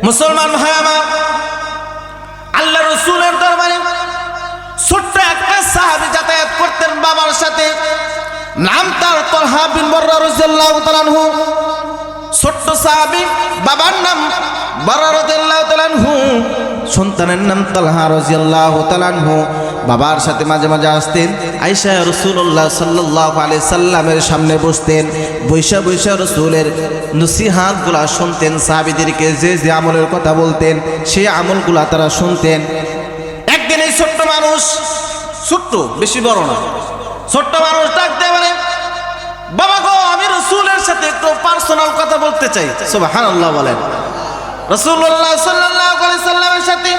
মুসলমান ভাই আমার, আল্লাহ রাসূলের দরবারে ছোট্ট একটা সাহাবী যাতায়াত করতেন বাবার সাথে, নাম তার তালহা বিন বাররা রাদিয়াল্লাহু তাআলা আনহু। ছোট্ট সাহাবী, বাবার নাম বাররা রাদিয়াল্লাহু তাআলা আনহু, সন্তানের নাম তালহা রাদিয়াল্লাহু তাআলা আনহু। বাবার সাথে মাঝে মাঝে আসতেন, আয়েশা রাসূলুল্লাহ সাল্লাল্লাহু আলাইহি সাল্লামের সামনে বসতেন, বৈশা বৈশা রাসূলের নসিহতগুলা শুনতেন। সাহাবীদেরকে যে যে আমলের কথা বলতেন সেই আমলগুলা তারা শুনতেন। একদিন এই ছোট্ট মানুষ, ছোট্ট বেশি বড় না, ছোট্ট মানুষ ডাকতে বলে, বাবা গো, আমি রাসূলের সাথে একটু পার্সোনাল কথা বলতে চাই। সুবহানাল্লাহ বলেন। রাসূলুল্লাহ সাল্লাল্লাহু আলাইহি সাল্লামের সাথে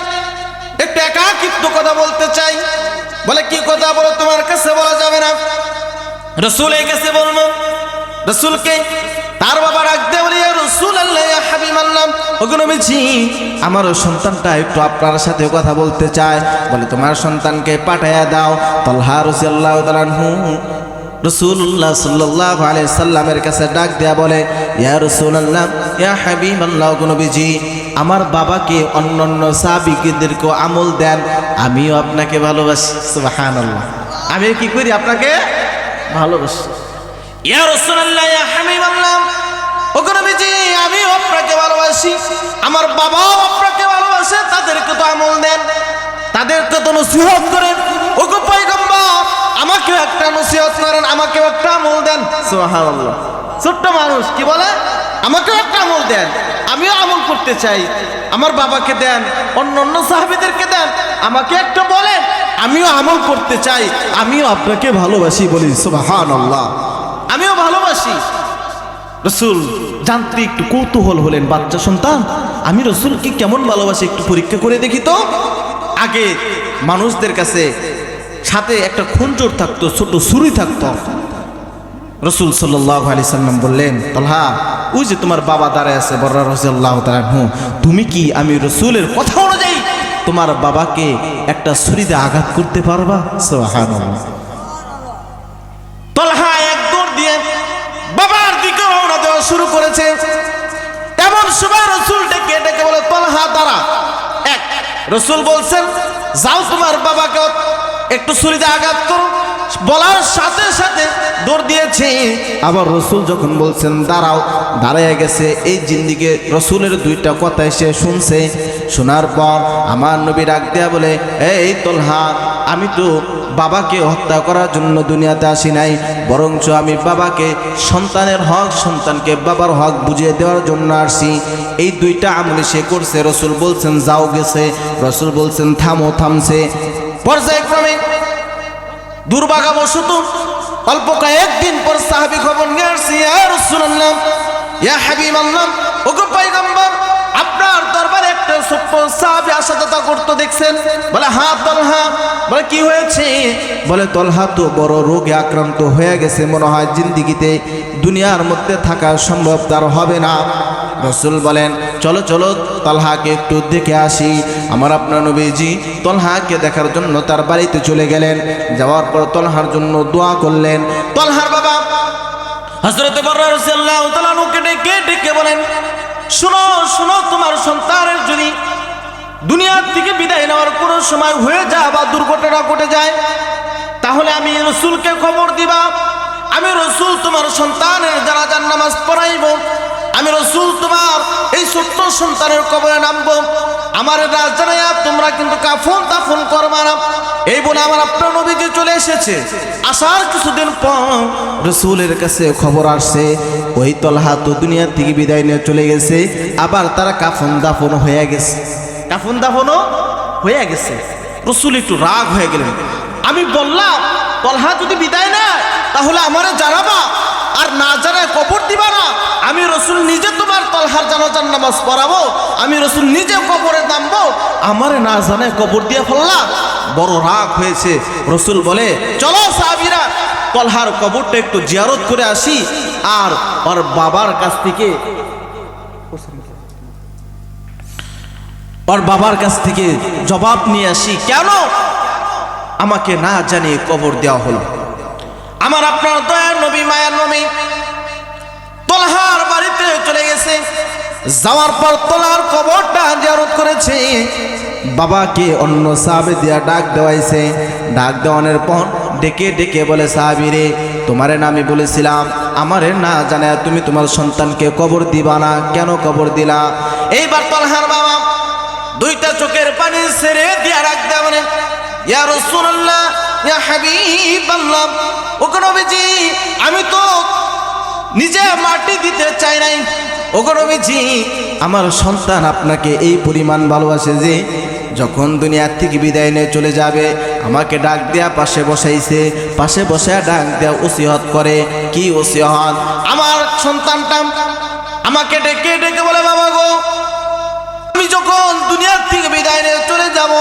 একটু একাকিত্ব কথা বলতে চাই। বলে কি কথা, বলো তোমার কাছে বলা যাবে না, রাসূলের কাছে বলবো। রাসূলকে তার বাবা ডাকতে বলে, ইয়া রাসূলুল্লাহ, ইয়া হাবিবাল্লাহ, ওগো নবীজি, আমার সন্তানটা একটু আপনার সাথে কথা বলতে চায়। বলে তোমার সন্তানকে পাঠায়া দাও। তালহা রাদিয়াল্লাহু তাআলা আনহু রাসূলুল্লাহ সাল্লাল্লাহু আলাইহি সাল্লামের কাছে ডাক দেয়া বলে, ইয়া রাসূলুল্লাহ, ইয়া হাবিবাল্লাহ, ওগো নবীজি, আমার বাবাকে অন্যান্য সাহাবীদেরকে আমল দেন, আমিও আপনাকে ভালোবাসি। সুবহানাল্লাহ, আমি কি করি, আপনাকে ভালোবাসি। ইয়া রাসূলুল্লাহ, ইয়া হাবিবাল্লাহ, ওগো নবীজি, আমিও আপনাকে ভালোবাসি, আমার বাবাও আপনাকে ভালোবাসে, তাদেরকে তো আমল দেন, তাদেরকে তো নসিহত করেন। ওগো পয়গম্বর, আমাকেও একটা নসিহত করেন, আমাকেও একটা আমল দেন। সুবহানাল্লাহ, ছোট্ট মানুষ কি বলে, আমাকেও একটা আমল দেন, আমিও আমল করতে চাই, আমার বাবাকে দেন, অন্য সাহাবীদেরকে দেন, আমাকে একটা বলেন, আমিও আমল করতে চাই, আমিও আপনাকে ভালোবাসি। বলি সুবহানাল্লাহ, আমিও ভালোবাসি। রাসূল জানতে একটু কৌতূহল হলেন, বাচ্চা সন্তান, আমি রাসূলকে কেমন ভালোবাসি একটু পরীক্ষা করে দেখি তো। আগে মানুষদের কাছে সাথে একটা খঞ্জর থাকতো, ছোট ছুরি থাকতো। রাসূল সাল্লাল্লাহু আলাইহি সাল্লাম বললেন, তালহা, ওই যে তোমার বাবা দাঁড়ায় আছে বাররা রাদিয়াল্লাহু তাআলা আনহু, তুমি কি আমি রাসূলের কথা অনুযায়ী তোমার বাবাকে একটা ছুরি দিয়ে আঘাত করতে পারবা? সুবহানাল্লাহ। তালহা এক দৌড় দিয়ে বাবার দিকে রওনা দেওয়া শুরু করেছে। এমন সময় রাসূল ডেকে ডেকে বলে, তালহা দাঁড়া। এক, রাসূল বলছেন, যাও তোমার বাবাকে একটু ছুরি দিয়ে আঘাত করো। বলার সাথে সাথে দৌড় দিয়েছে। আবার রাসূল যখন বলছেন দাঁড়াও, দাঁড়ায় গেছে। এই জিন্দিকে রাসূলের দুইটা কথা সে শুনছে। শোনার পর আমার নবী ডাক দেয়া বলে, এই তালহা, আমি তো বাবাকে হত্যা করার জন্য দুনিয়াতে আসি নাই, বরঞ্চ আমি বাবাকে সন্তানের হক, সন্তানকে বাবার হক বুঝিয়ে দেওয়ার জন্য আসছি। এই দুইটা আমলি সে করছে। রাসূল বলছেন যাও, গেছে। রাসূল বলছেন থামো, থামছে। পর্যায়ক্রমে দুর্ভাগ্যবশত অল্প কয়েকদিন পর সাহাবী খবর নিয়ে আসছে, ইয়া রাসূলুল্লাহ, ইয়া হাবিবাল্লাহ, ওগো পয়গম্বর, আপনার দরবারে একটা ছোট্ট সাহাবী আসা যাওয়া করতে দেখছেন। বলে হ্যাঁ তালহা। বলে কি হয়েছে? বলে তালহা তো বড় রোগে আক্রান্ত হয়ে গেছে, মনে হয় জিন্দিগিতে দুনিয়ার মধ্যে থাকা সম্ভব তার হবে না। রাসূল বলেন, চলো চলো তালহাকে একটু দেখে আসি। আমার আপনার নবীজি তালহাকে দেখার জন্য তার বাড়িতে চলে গেলেন। যাওয়ার পর তালহার জন্য দোয়া করলেন। তালহার বাবা হযরত বাররা রাদিয়াল্লাহু তাআলা আনহুকে ডেকে ডেকে বলেন, শোনো শোনো, তোমার সন্তানের যদি দুনিয়ার থেকে বিদায় নেওয়ার কোনো সময় হয়ে যায় বা দুর্ঘটনা ঘটে যায়, তাহলে আমি রাসূলকে খবর দিবা। আমি রাসূল তোমার সন্তানের জানাজার নামাজ পড়াইব। আমি রাসূল তোমার এই ছোট্ট সন্তানের কবরে নামবো। আমার রাজ জানাইয়া তোমরা কিন্তু কাফন দাফন করবা না। এই বলে আমার আপনার নবীজি চলে এসেছে। আসার কিছুদিন পর রাসূলের কাছে খবর আসছে, ওই তালহা তো দুনিয়া থেকে বিদায় নিয়ে চলে গেছে, আবার তারা কাফন দাফন হয়ে গেছে। কাফন দাফনও হয়ে গেছে। রাসূল একটু রাগ হয়ে গেলেন। আমি বললাম তালহা যদি বিদায় নেয় তাহলে আমারে জানাবা, আর না জানায় কবর দিবা না। আমি রাসূল নিজে তোমার তালহার জানাজার নামাজ পড়াবো, আমি রাসূল নিজে কবরে নামবো, আমারে না জানায় কবর দিয়ে ফেললা। বড় রাগ হয়েছে। রাসূল বলে, চলো সাহাবীরা তালহার কবরটা একটু জিয়ারত করে আসি, আর ওর বাবার কাছ থেকে জবাব নিয়ে আসি, কেন আমাকে না জানিয়ে কবর দেওয়া হলো। আমার আপনার দয়ার নবী, মায়ার নবী তালহার বাড়িতে চলে গেছে। যাওয়ার পর তলার কবরটা জিয়ারত করেছে। বাবাকে অন্য সাহাবী দিয়া ডাক দেওয়াইছে। ডাক দেওয়ানোর পর ডেকে ডেকে বলে, সাহাবী রে, তোমারে না আমি বলেছিলাম আমারে না জানায় তুমি তোমার সন্তানকে কবর দিবা না, কেন কবর দিলা? এইবার তলহার বাবা দুইটা চোখের পানি ছেড়ে দিয়া ডাক দেয়া বলে, ইয়া রাসূলুল্লাহ, ইয়া হাবিবাল্লাহ, ওগো নবীজি, আমি তো নিজে মাটি দিতে চাই নাই। ওগো নবীজি, আমার সন্তান আপনাকে এই পরিমাণ ভালোবাসে যে যখন দুনিয়ার থেকে বিদায় নিয়ে চলে যাবে আমাকে ডাক দেয়া পাশে বসাইছে, পাশে বসে ডাক দেয়া ওসিয়ত করে। কি ওসিয়ত? আমার সন্তানটা আমাকে ডেকে ডেকে বলে, বাবা গো, আমি যখন দুনিয়ার থেকে বিদায় নিয়ে চলে যাব,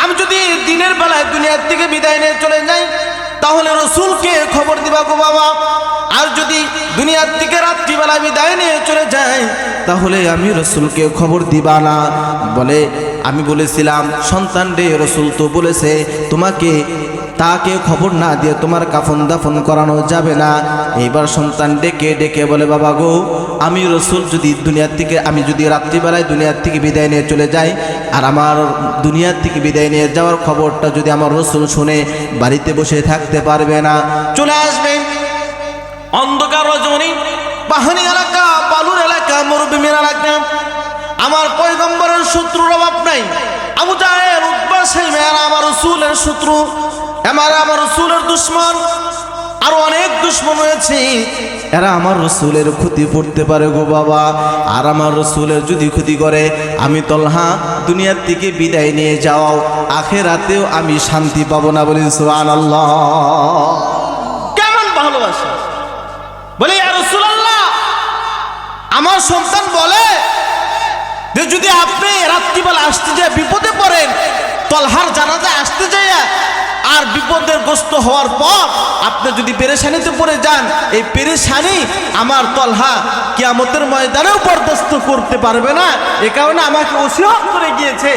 আমি যদি দিনের বেলায় দুনিয়ার থেকে বিদায় নিয়ে চলে যাই তাহলে রসুলকে খবর দিবা গো বাবা। আর যদি দুনিয়ার থেকে রাত্রিবেলা বিদায় নিয়ে চলে যায় তাহলে আমি রসুলকে খবর দিবা না। বলে, আমি বলেছিলাম সন্তান রে, রসুল তো বলেছে তোমাকে তাকে খবর না দিয়ে তোমার কাফন দাফন করানো যাবে না। এইবার সন্তান ডেকে ডেকে বলে, বাবা গো, আমি রসুল যদি দুনিয়ার থেকে, আমি যদি রাত্রিবেলায় দুনিয়ার থেকে বিদায় নিয়ে চলে যাই আর আমার দুনিয়ার থেকে বিদায় নিয়ে যাওয়ার খবরটা যদি আমার রসুল শুনে বাড়িতে বসে থাকতে পারবে না, চলে আসবে অন্ধকার রজনী, পাহাড়ি এলাকা, বালুর এলাকা, মরুভূমির এলাকা। আমার পয়গম্বরের শত্রুর অভাব নাই। আবু জাহেল, উতবা, শাইবা এরা আমার রসুলের শত্রু, আমার রসুলের দুশ্মন। আরো অনেক দুশ্মন রয়েছে, এরা আমার রসুলের ক্ষতি করতে পারে গো বাবা। আর আমার রসুলের যদি ক্ষতি করে আমি তলহা দুনিয়ার থেকে বিদায় নিয়ে যাও, আখিরাতেও আমি শান্তি পাবো না। বলি সুবহানাল্লাহ। কেমন ভালোবাসা! বলে, ইয়া রাসূলুল্লাহ, আমার সন্তান বলে যে যদি আপনি রাত্রিবেলা আসতে যায় বিপদে পড়েন, তলহার জানাজায় আসতে যায় আর বিপদের গ্রস্ত হওয়ার পর আপনি যদি পেরেশানিতে পড়ে যান, এই পেরেশানি আমার তলহা কিয়ামতের ময়দানেও বরদাস্ত করতে পারবে না। এ কারণে আমাকে ওসিয়ত করে গিয়েছে,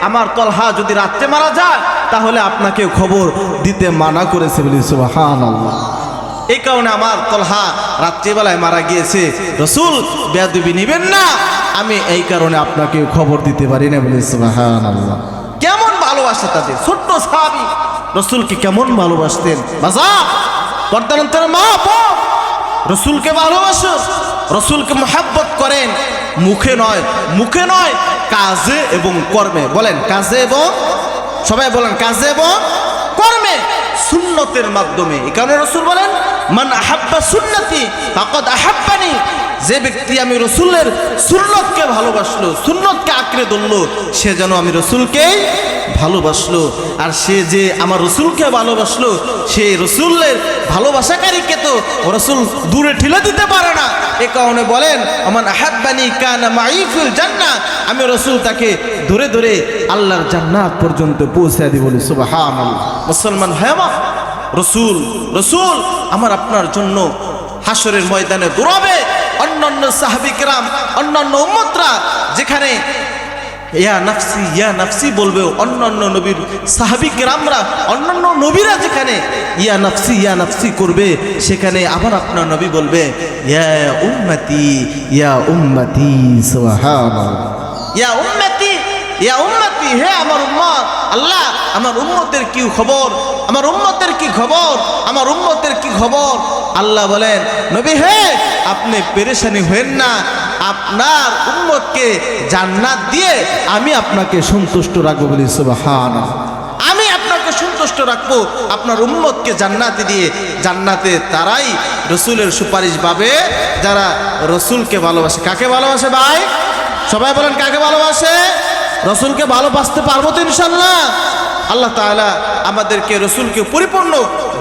আমার তলহা যদি রাত্রে মারা যায় তাহলে আপনাকে খবর দিতে মানা করেছে। বলি সুবহানাল্লাহ। এই কারণে আমার তলহা রাত্রিবেলায় মারা গিয়েছে, রসুল বেয়াদবি নিবেন না, আমি এই কারণে আপনাকে খবর দিতে পারি না। বলি সুবহানাল্লাহ। কেমন ভালোবাসা তাদের! ছোট্ট সাহাবী রসুলকে কেমন ভালোবাসতেন। বাজা পর্দার অন্তরে মা বোন, রসুলকে ভালোবাসো, রসুলকে মহব্বত করেন, মুখে নয়, মুখে নয়, কাজে এবং কর্মে। বলেন কাজে এবং, সবাই বলেন কাজে এবং কর্মে, সুন্নতের মাধ্যমে। এই কারণে রসুল বলেন, মান আহাব্বা সুন্নতি ফাকাদ আহাব্বানি। যে ব্যক্তি আমি রসুলের সুন্নতকে ভালোবাসলো, সুন্নতকে আঁকড়ে ধরলো, সে যেন আমি রসুলকেই ভালোবাসলো। আর সে যে আমার রসুলকে ভালোবাসলো, সে রসুলের ভালোবাসাকারীকে তো রসুল দূরে ঠেলে দিতে পারে না। এ কারণে বলেন, আমান আহাব্বানি কানা মাই ফিল জান্নাহ, আমি রসুল তাকে ধরে ধরে আল্লাহর জান্নাত পর্যন্ত পৌঁছে দিব। বলি সুবহানাল্লাহ। মুসলমান ভাই আমার, রসুল রসুল আমার আপনার জন্য হাসরের ময়দানে দৌড়াবে। অন্যান্য সাহাবী কেরাম, অন্যান্য উম্মতরা যেখানে ইয়া নাফসি ইয়া নাফসি বলবে, অন্যান্য নবীর সাহাবী কেরামরা, অন্যান্য নবীরা যেখানে ইয়া নাফসি করবে, সেখানে আবার আপনার নবী বলবে, ইয়া উম্মতি ইয়া উম্মতি। সুবহানাল্লাহ। ইয়া উম্মতি ইয়া উম্মতি, হে আমার উম্মত। আল্লাহ, আমার উম্মতের কি খবর, আমার উম্মতের কি খবর, আমার উম্মতের কি খবর? আল্লাহ বলেন, নবী হে, আপনি পেরেশানি হবেন না, আপনার উম্মতকে জান্নাত দিয়ে আমি আপনাকে সন্তুষ্ট রাখবো। বলি সুবহানাল্লাহ। আমি আপনাকে সন্তুষ্ট রাখবো আপনার উম্মতকে জান্নাতে দিয়ে। জান্নাতে তারাই রসুলের সুপারিশ পাবে যারা রসুলকে ভালোবাসে। কাকে ভালোবাসে ভাই? সবাই বলেন কাকে ভালোবাসে? রসুলকে ভালোবাসতে পারবো তো ইনশাল্লাহ? আল্লাহ তাআলা আমাদেরকে রসুলকে পরিপূর্ণ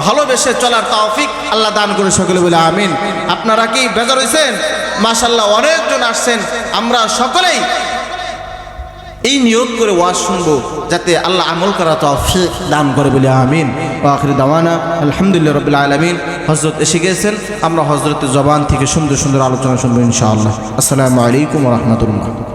ভালোবেসে চলার তৌফিক আল্লাহ দান করে সকলে বলে আমিন। আপনারা কি বেজার হয়েছেন? মাশাআল্লাহ, অনেকজন আসছেন। আমরা সকলেই এই নিয়ত করে ওয়াজ শুনবো যাতে আল্লাহ আমল করা তৌফিক দান করে বলে আমিন। ওয়া আখিরু দাওয়ানা আলহামদুলিল্লাহি রাব্বিল আলামিন। হযরত এসে গেছেন, আমরা হযরতের জবান থেকে সুন্দর সুন্দর আলোচনা শুনবো ইনশাআল্লাহ। আসসালামু আলাইকুম ওয়া রাহমাতুল্লাহ।